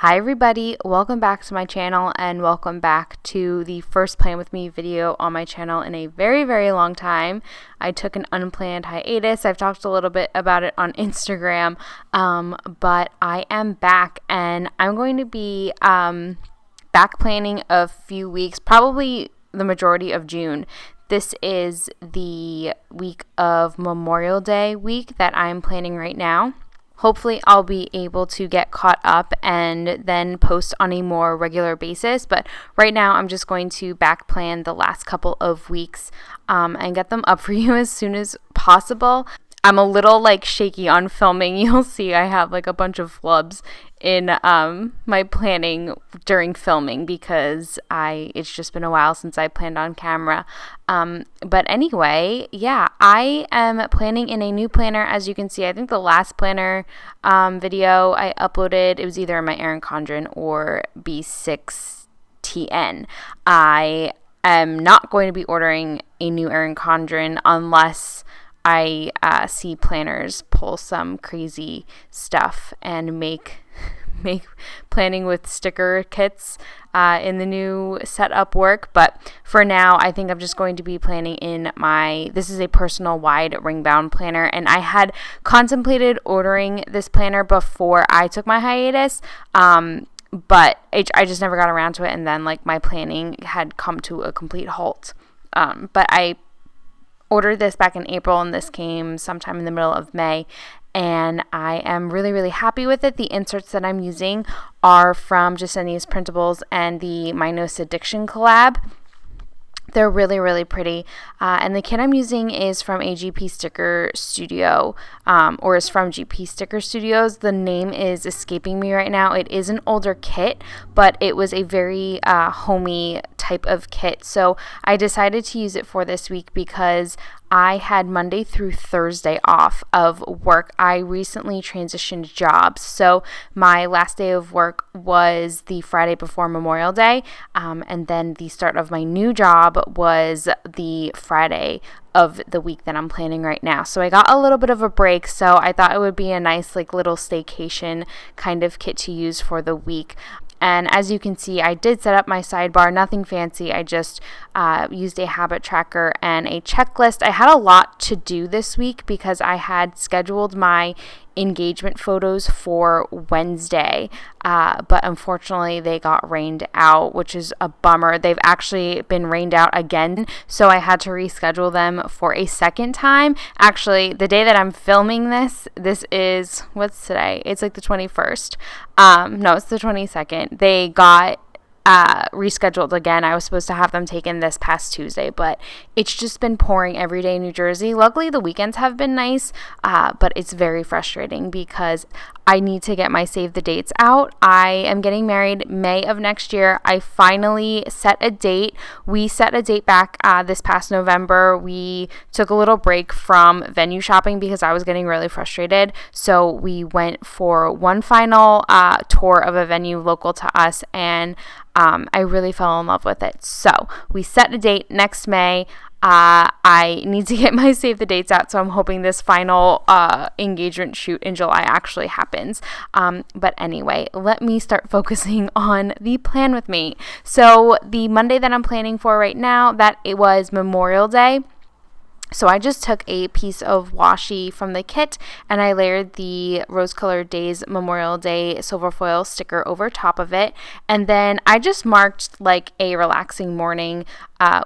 Hi everybody, welcome back to my channel and welcome back to the first Plan With Me video on my channel in a very long time. I took an unplanned hiatus. I've talked a little bit about it on Instagram, but I am back and I'm going to be back planning a few weeks, probably the majority of June. This is the week of Memorial Day week that I'm planning right now. Hopefully I'll be able to get caught up and then post on a more regular basis. But right now I'm just going to back plan the last couple of weeks and get them up for you as soon as possible. I'm a little shaky on filming. You'll see I have a bunch of flubs in my planning during filming because it's just been a while since I planned on camera. But anyway, yeah, I am planning in a new planner. As you can see, I think the last planner video I uploaded, it was either in my Erin Condren or B6TN. I am not going to be ordering a new Erin Condren unless I see planners pull some crazy stuff and make planning with sticker kits in the new setup work. But for now, I think I'm just going to be planning in this is a personal wide ring bound planner, and I had contemplated ordering this planner before I took my hiatus, but I just never got around to it, and then my planning had come to a complete halt. But I ordered this back in April, and this came sometime in the middle of May, and I am really happy with it. The inserts that I'm using are from Jasenia's Printables and the My Nose Addiction collab. They're really pretty, and the kit I'm using is from a GP Sticker Studio, or is from GP Sticker Studios. The name is escaping me right now. It is an older kit, but it was a very homey type of kit, so I decided to use it for this week because I had Monday through Thursday off of work. I recently transitioned jobs, so my last day of work was the Friday before Memorial Day, and then the start of my new job was the Friday of the week that I'm planning right now. So I got a little bit of a break, so I thought it would be a nice little staycation kind of kit to use for the week. And as you can see, I did set up my sidebar, nothing fancy. I just used a habit tracker and a checklist. I had a lot to do this week because I had scheduled my engagement photos for Wednesday, but unfortunately they got rained out, which is a bummer. They've actually been rained out again, so I had to reschedule them for a second time. Actually, the day that I'm filming this is, what's today? It's the 21st. No, it's the 22nd. They got rescheduled again. I was supposed to have them taken this past Tuesday, but it's just been pouring every day in New Jersey. Luckily, the weekends have been nice, but it's very frustrating because I need to get my save the dates out. I am getting married May of next year. I finally set a date. We set a date back this past November. We took a little break from venue shopping because I was getting really frustrated. So we went for one final tour of a venue local to us, and I really fell in love with it. So we set a date next May. I need to get my save the dates out, so I'm hoping this final engagement shoot in July actually happens. But anyway, let me start focusing on the plan with me. So the Monday that I'm planning for right now, that it was Memorial Day. So I just took a piece of washi from the kit and I layered the Rose Colored Days Memorial Day silver foil sticker over top of it. And then I just marked a relaxing morning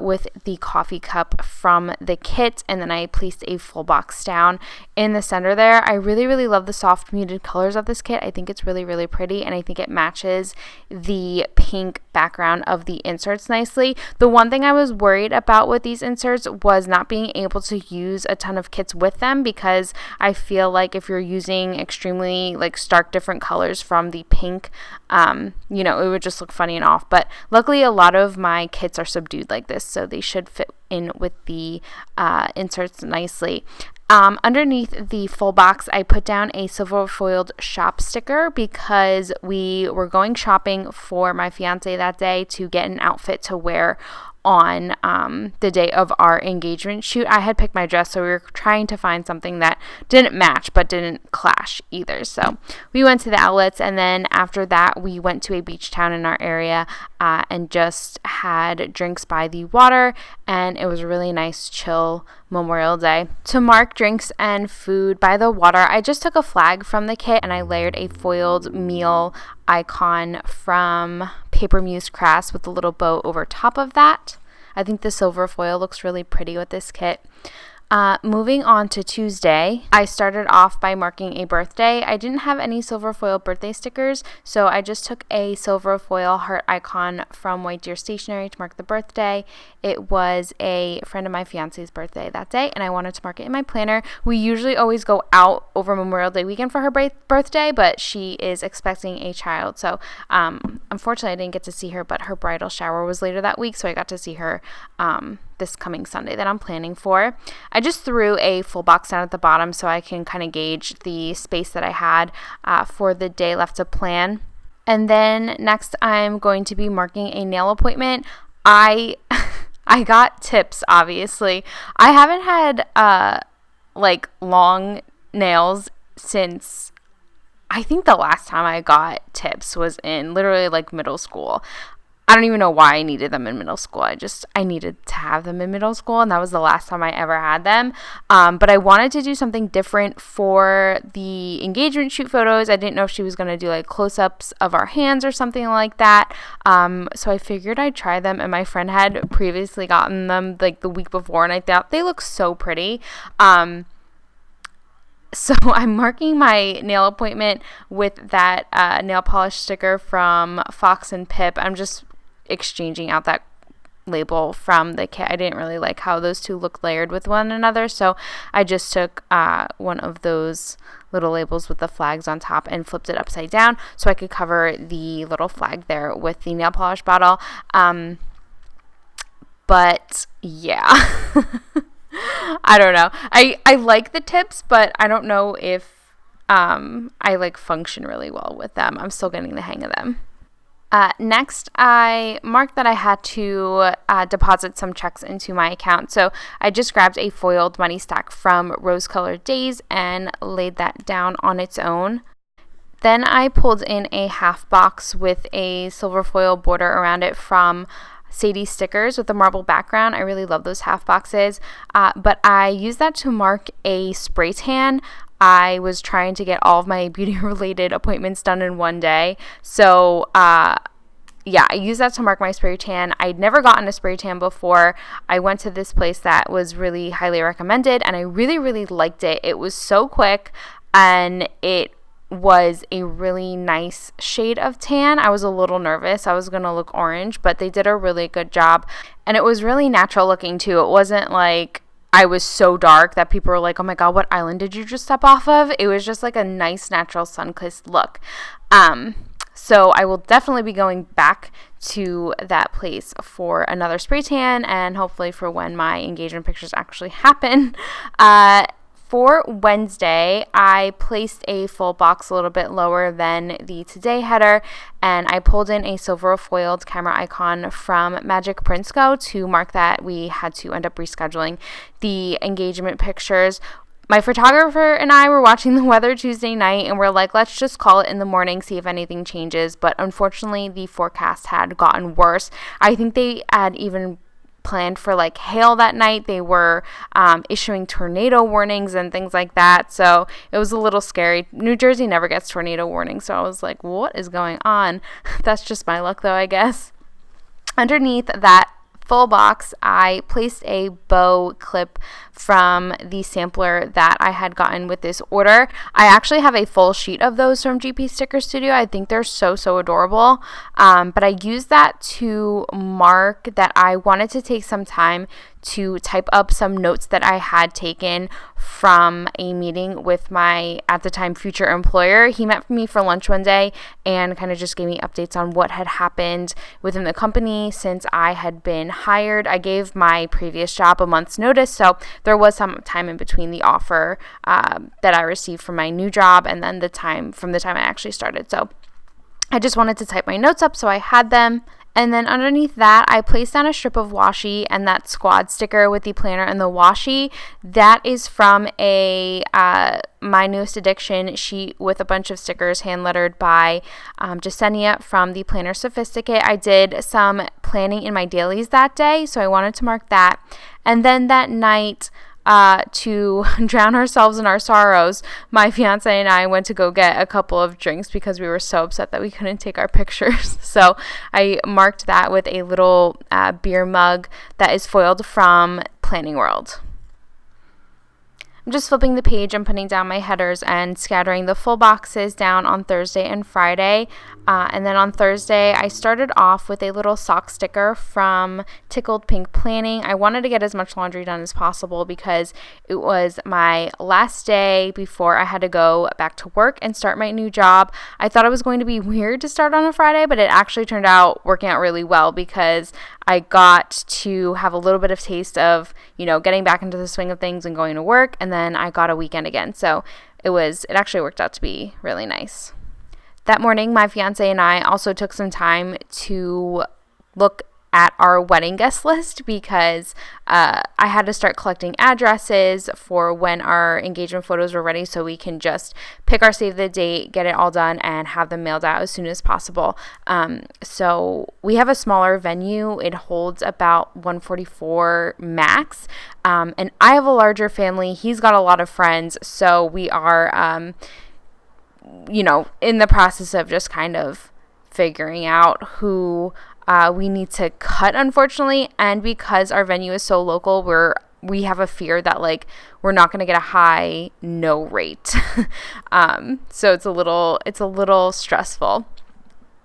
with the coffee cup from the kit, and then I placed a full box down in the center there. I really love the soft muted colors of this kit. I think it's really pretty, and I think it matches the pink background of the inserts nicely. The one thing I was worried about with these inserts was not being able to use a ton of kits with them, because I feel like if you're using extremely stark different colors from the pink, it would just look funny and off. But luckily a lot of my kits are subdued like this, so they should fit in with the inserts nicely. Underneath the full box, I put down a silver foiled shop sticker because we were going shopping for my fiance that day to get an outfit to wear on the day of our engagement shoot. I had picked my dress, so we were trying to find something that didn't match but didn't clash either. So we went to the outlets, and then after that we went to a beach town in our area and just had drinks by the water, and it was a really nice chill Memorial Day. To mark drinks and food by the water, I just took a flag from the kit and I layered a foiled meal icon from Paper Muse Crafts with a little bow over top of that. I think the silver foil looks really pretty with this kit. Moving on to Tuesday, I started off by marking a birthday. I didn't have any silver foil birthday stickers, so I just took a silver foil heart icon from White Deer Stationery to mark the birthday. It was a friend of my fiance's birthday that day, and I wanted to mark it in my planner. We usually always go out over Memorial Day weekend for her birthday, but she is expecting a child, so unfortunately I didn't get to see her, but her bridal shower was later that week, so I got to see her this coming Sunday that I'm planning for. I just threw a full box down at the bottom so I can kind of gauge the space that I had for the day left to plan. And then next I'm going to be marking a nail appointment. I got tips, obviously. I haven't had long nails since I think the last time I got tips was in literally middle school. I don't even know why I needed them in middle school. I needed to have them in middle school, and that was the last time I ever had them. But I wanted to do something different for the engagement shoot photos. I didn't know if she was going to do close-ups of our hands or something like that. So I figured I'd try them, and my friend had previously gotten them the week before, and I thought they look so pretty. So I'm marking my nail appointment with that nail polish sticker from Fox and Pip. I'm just exchanging out that label from the kit. I didn't really like how those two look layered with one another, so I just took one of those little labels with the flags on top and flipped it upside down so I could cover the little flag there with the nail polish bottle. But yeah. I don't know. I like the tips, but I don't know if I function really well with them. I'm still getting the hang of them. Next, I marked that I had to deposit some checks into my account. So I just grabbed a foiled money stack from Rose Colored Days and laid that down on its own. Then I pulled in a half box with a silver foil border around it from Sadie stickers with a marble background. I really love those half boxes, but I used that to mark a spray tan. I was trying to get all of my beauty related appointments done in one day, so I used that to mark my spray tan. I'd never gotten a spray tan before. I went to this place that was really highly recommended, and I really, really liked it. It was so quick, and it was a really nice shade of tan. I was a little nervous. I was going to look orange, but they did a really good job, and it was really natural looking too. It wasn't like I was so dark that people were like, oh my god, what island did you just step off of? It was just a nice natural sun-kissed look. So I will definitely be going back to that place for another spray tan, and hopefully for when my engagement pictures actually happen. For Wednesday, I placed a full box a little bit lower than the Today header, and I pulled in a silver foiled camera icon from Magic Prince Co. to mark that we had to end up rescheduling the engagement pictures. My photographer and I were watching the weather Tuesday night, and we're like, let's just call it in the morning, see if anything changes. But unfortunately, the forecast had gotten worse. I think they had even planned for hail that night. They were issuing tornado warnings and things like that, so it was a little scary. New Jersey never gets tornado warnings, so I was like, what is going on? That's just my luck though, I guess. Underneath that full box, I placed a bow clip from the sampler that I had gotten with this order. I actually have a full sheet of those from GP Sticker Studio. I think they're so adorable. But I used that to mark that I wanted to take some time to type up some notes that I had taken from a meeting with my, at the time, future employer. He met me for lunch one day and kind of just gave me updates on what had happened within the company since I had been hired. I gave my previous job a month's notice, so there was some time in between the offer that I received from my new job and then the time I actually started. So I just wanted to type my notes up so I had them. And then underneath that, I placed down a strip of washi and that squad sticker with the planner and the washi. That is from a My Newest Addiction sheet with a bunch of stickers hand lettered by Jasenia from the Planner Sophisticate. I did some planning in my dailies that day, so I wanted to mark that. And then that night, to drown ourselves in our sorrows, my fiance and I went to go get a couple of drinks because we were so upset that we couldn't take our pictures. So I marked that with a little beer mug that is foiled from Planning World. I'm just flipping the page and putting down my headers and scattering the full boxes down on Thursday and Friday. And then on Thursday, I started off with a little sock sticker from Tickled Pink Planning. I wanted to get as much laundry done as possible because it was my last day before I had to go back to work and start my new job. I thought it was going to be weird to start on a Friday, but it actually turned out working out really well because I got to have a little bit of taste of, getting back into the swing of things and going to work, and then I got a weekend again. So it actually worked out to be really nice. That morning, my fiance and I also took some time to look at our wedding guest list because I had to start collecting addresses for when our engagement photos were ready so we can just pick our save the date, get it all done, and have them mailed out as soon as possible. So we have a smaller venue. It holds about 144 max. And I have a larger family. He's got a lot of friends. So we are, in the process of just kind of figuring out who we need to cut, unfortunately. And because our venue is so local, we have a fear that we're not going to get a high no rate. So it's a little stressful.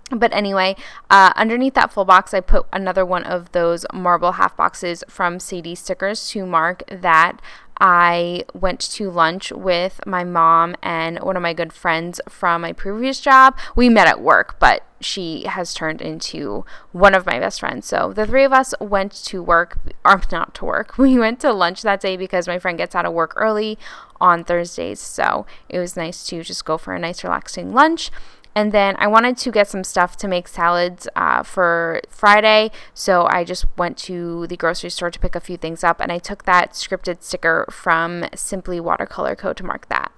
But anyway, underneath that full box, I put another one of those marble half boxes from Sadie Stickers to mark that I went to lunch with my mom and one of my good friends from my previous job. We met at work, but she has turned into one of my best friends. So the three of us went to work, or not to work. We went to lunch that day because my friend gets out of work early on Thursdays. So it was nice to just go for a nice relaxing lunch. And then I wanted to get some stuff to make salads for Friday, so I just went to the grocery store to pick a few things up, and I took that scripted sticker from Simply Watercolor Co. to mark that.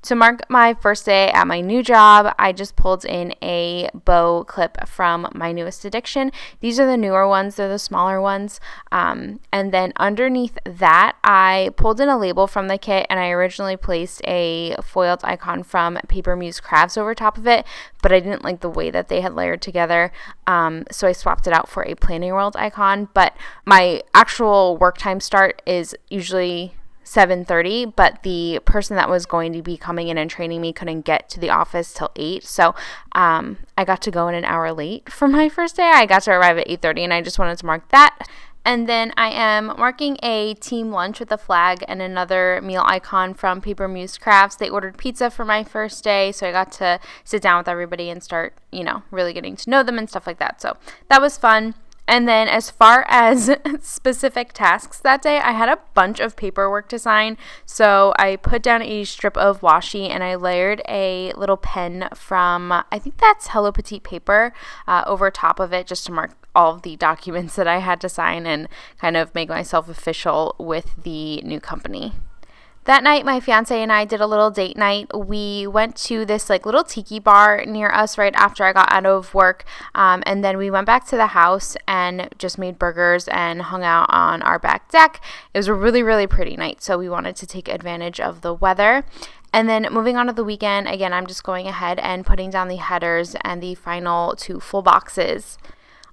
To mark my first day at my new job, I just pulled in a bow clip from My Newest Addiction. These are the newer ones. They're the smaller ones. And then underneath that, I pulled in a label from the kit, and I originally placed a foiled icon from Paper Muse Crafts over top of it, but I didn't like the way that they had layered together, so I swapped it out for a Planning World icon. But my actual work time start is usually 7:30, but the person that was going to be coming in and training me couldn't get to the office till 8, so I got to go in an hour late for my first day. I got to arrive at 8:30, and I just wanted to mark that. And then I am marking a team lunch with a flag and another meal icon from Paper Muse Crafts. They ordered pizza for my first day, so I got to sit down with everybody and start, really getting to know them and stuff like that. So that was fun. And then as far as specific tasks that day, I had a bunch of paperwork to sign. So I put down a strip of washi and I layered a little pen from, I think that's Hello Petite paper, over top of it just to mark all of the documents that I had to sign and kind of make myself official with the new company. That night, my fiance and I did a little date night. We went to this little tiki bar near us right after I got out of work, and then we went back to the house and just made burgers and hung out on our back deck. It was a really, really pretty night, so we wanted to take advantage of the weather. And then moving on to the weekend, again, I'm just going ahead and putting down the headers and the final 2 full boxes.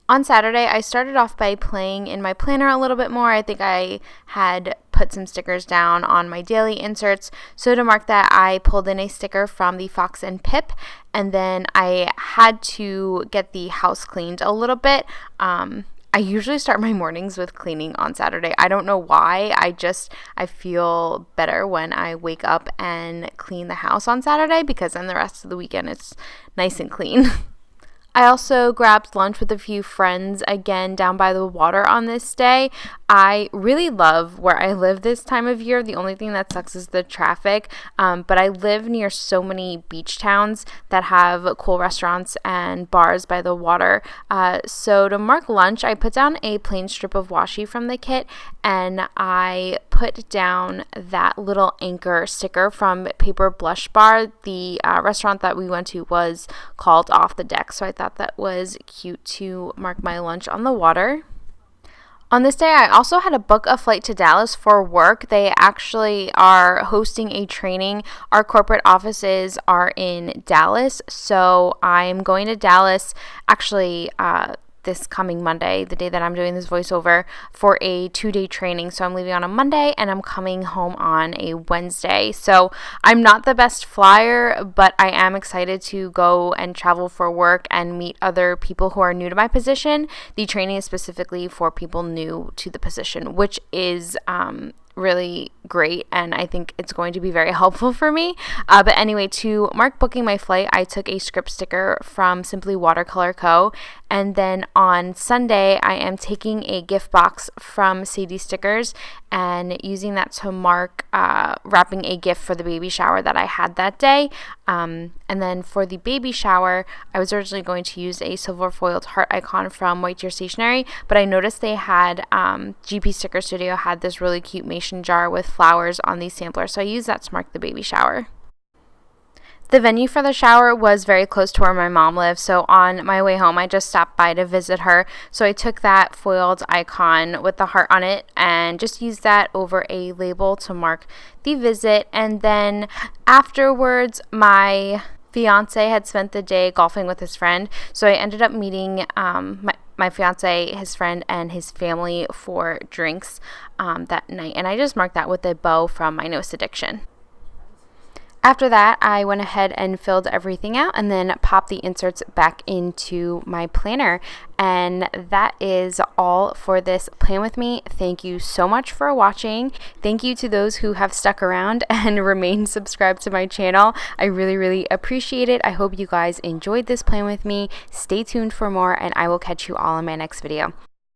On Saturday, I started off by playing in my planner a little bit more. I think I had put some stickers down on my daily inserts. So to mark that, I pulled in a sticker from the Fox and Pip, and then I had to get the house cleaned a little bit. I usually start my mornings with cleaning on Saturday. I don't know why. I feel better when I wake up and clean the house on Saturday because then the rest of the weekend it's nice and clean. I also grabbed lunch with a few friends again down by the water on this day. I really love where I live this time of year. The only thing that sucks is the traffic, but I live near so many beach towns that have cool restaurants and bars by the water. So to mark lunch, I put down a plain strip of washi from the kit, and I put down that little anchor sticker from Paper Blush Bar. The restaurant that we went to was called Off the Deck, so I thought that was cute to mark my lunch on the water. On this day, I also had to book a flight to Dallas for work. They actually are hosting a training. Our corporate offices are in Dallas, so I'm going to Dallas actually this coming Monday, the day that I'm doing this voiceover, for a 2-day training. So I'm leaving on a Monday and I'm coming home on a Wednesday. So I'm not the best flyer, but I am excited to go and travel for work and meet other people who are new to my position. The training is specifically for people new to the position, which is really great, and I think it's going to be very helpful for me. But anyway, to mark booking my flight, I took a script sticker from Simply Watercolor Co. And then on Sunday, I am taking a gift box from Sadie Stickers and using that to mark wrapping a gift for the baby shower that I had that day. And then for the baby shower, I was originally going to use a silver foiled heart icon from White Deer Stationery, but I noticed they had GP Sticker Studio had this really cute mason jar with flowers on these samplers, so I used that to mark the baby shower. The venue for the shower was very close to where my mom lives, so on my way home I just stopped by to visit her. So I took that foiled icon with the heart on it and just used that over a label to mark the visit. And then afterwards, my fiance had spent the day golfing with his friend, so I ended up meeting my fiance, his friend, and his family for drinks that night, and I just marked that with a bow from My Newest Addiction. After that, I went ahead and filled everything out and then popped the inserts back into my planner. And that is all for this Plan With Me. Thank you so much for watching. Thank you to those who have stuck around and remained subscribed to my channel. I really, really appreciate it. I hope you guys enjoyed this Plan With Me. Stay tuned for more, and I will catch you all in my next video.